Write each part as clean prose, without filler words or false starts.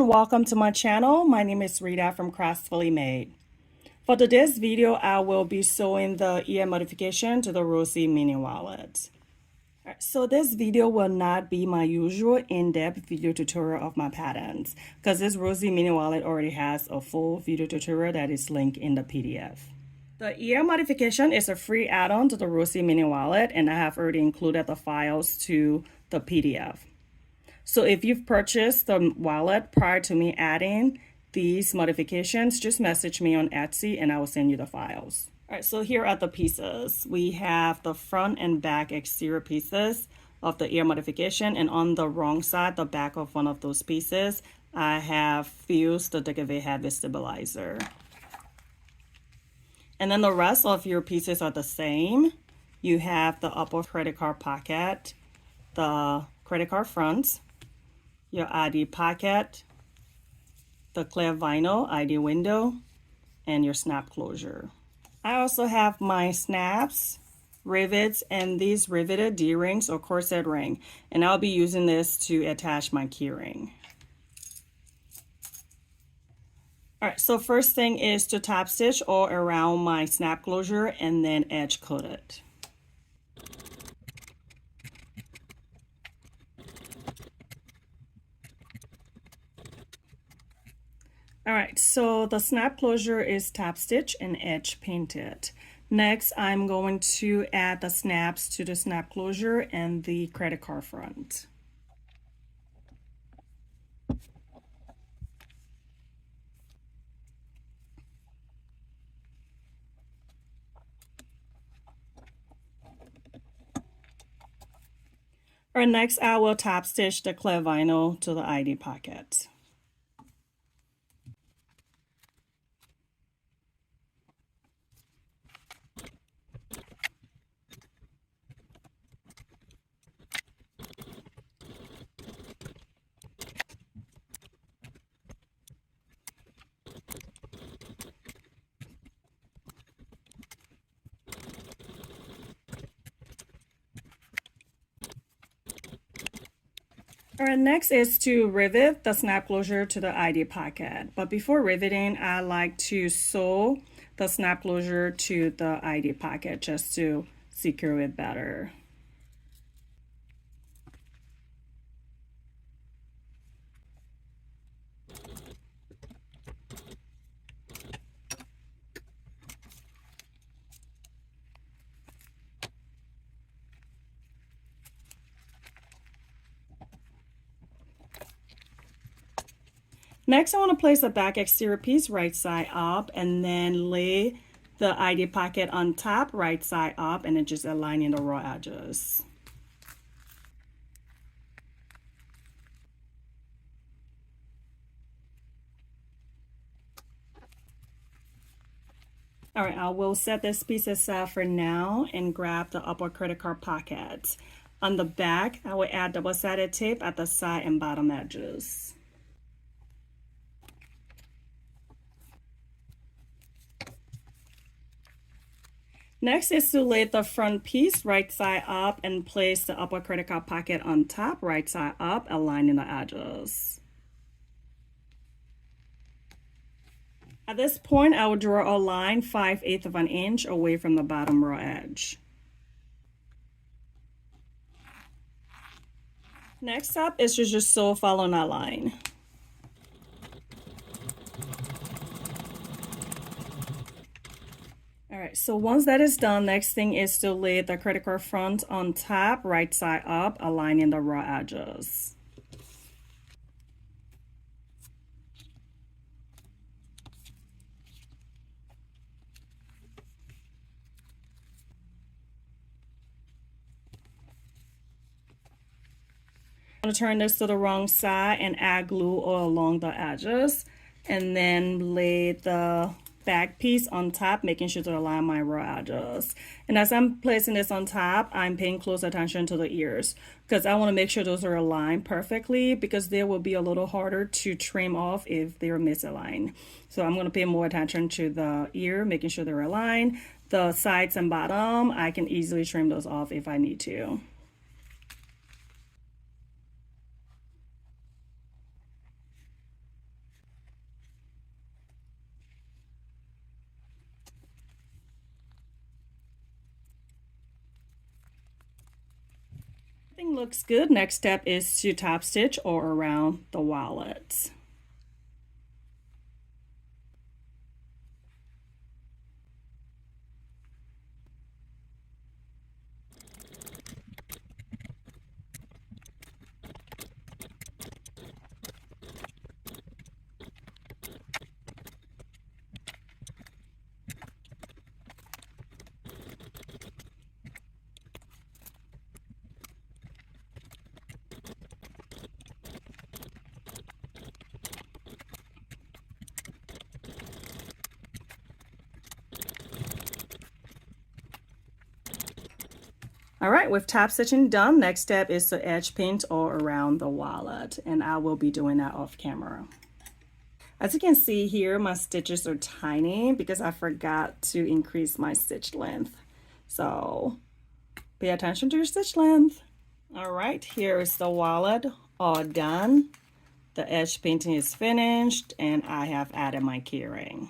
everyone, welcome to my channel. My name is Rita from Craftsfullymade. For today's video, I will be sewing the ear modification to the Rosie mini wallet. Alright, so this video will not be my usual in-depth video tutorial of my patterns because this Rosie mini wallet already has a full video tutorial that is linked in the PDF. The ear modification is a free add-on to the Rosie mini wallet, and I have already included the files to the PDF. So if you've purchased the wallet prior to me adding these modifications, just message me on Etsy and I will send you the files. All right, so here are the pieces. We have the front and back exterior pieces of the ear modification, and on the wrong side, the back of one of those pieces, I have fused the Decave Habit Stabilizer. And then the rest of your pieces are the same. You have the upper credit card pocket, the credit card front, your ID pocket, the clear vinyl ID window, and your snap closure. I also have my snaps, rivets, and these riveted D-rings or corset ring, and I'll be using this to attach my keyring. All right, so first thing is to top stitch all around my snap closure and then edge coat it. All right, so the snap closure is top stitch and edge painted. Next, I'm going to add the snaps to the snap closure and the credit card front. All right, next I will top stitch the clear vinyl to the ID pocket. All right, next is to rivet the snap closure to the ID pocket. But before riveting, I like to sew the snap closure to the ID pocket just to secure it better. Next, I want to place the back exterior piece right side up and then lay the ID pocket on top, right side up, and then just aligning the raw edges. All right, I will set this piece aside for now and grab the upper credit card pocket. On the back, I will add double-sided tape at the side and bottom edges. Next is to lay the front piece right side up and place the upper credit card pocket on top, right side up, aligning the edges. At this point, I will draw a line 5/8 of an inch away from the bottom raw edge. Next up is to just sew following that line. All right, so once that is done, next thing is to lay the credit card front on top, right side up, aligning the raw edges. I'm going to turn this to the wrong side and add glue all along the edges, and then lay the back piece on top, making sure to align my raw edges. And as I'm placing this on top, I'm paying close attention to the ears because I want to make sure those are aligned perfectly, because they will be a little harder to trim off if they're misaligned. So I'm going to pay more attention to the ear, making sure they're aligned. The sides and bottom, I can easily trim those off if I need to. Everything looks good. Next step is to top stitch all around the wallet. All right, with top stitching done, next step is to edge paint all around the wallet, and I will be doing that off camera. As you can see here, my stitches are tiny because I forgot to increase my stitch length. So pay attention to your stitch length. All right, here is the wallet all done. The edge painting is finished and I have added my keyring.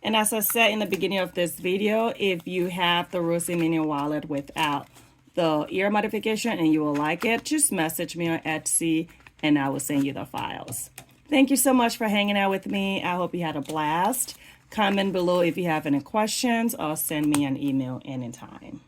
And as I said in the beginning of this video, if you have the Rosie mini wallet without the ear modification and you will like it, just message me on Etsy and I will send you the files. Thank you so much for hanging out with me. I hope you had a blast. Comment below if you have any questions or send me an email anytime.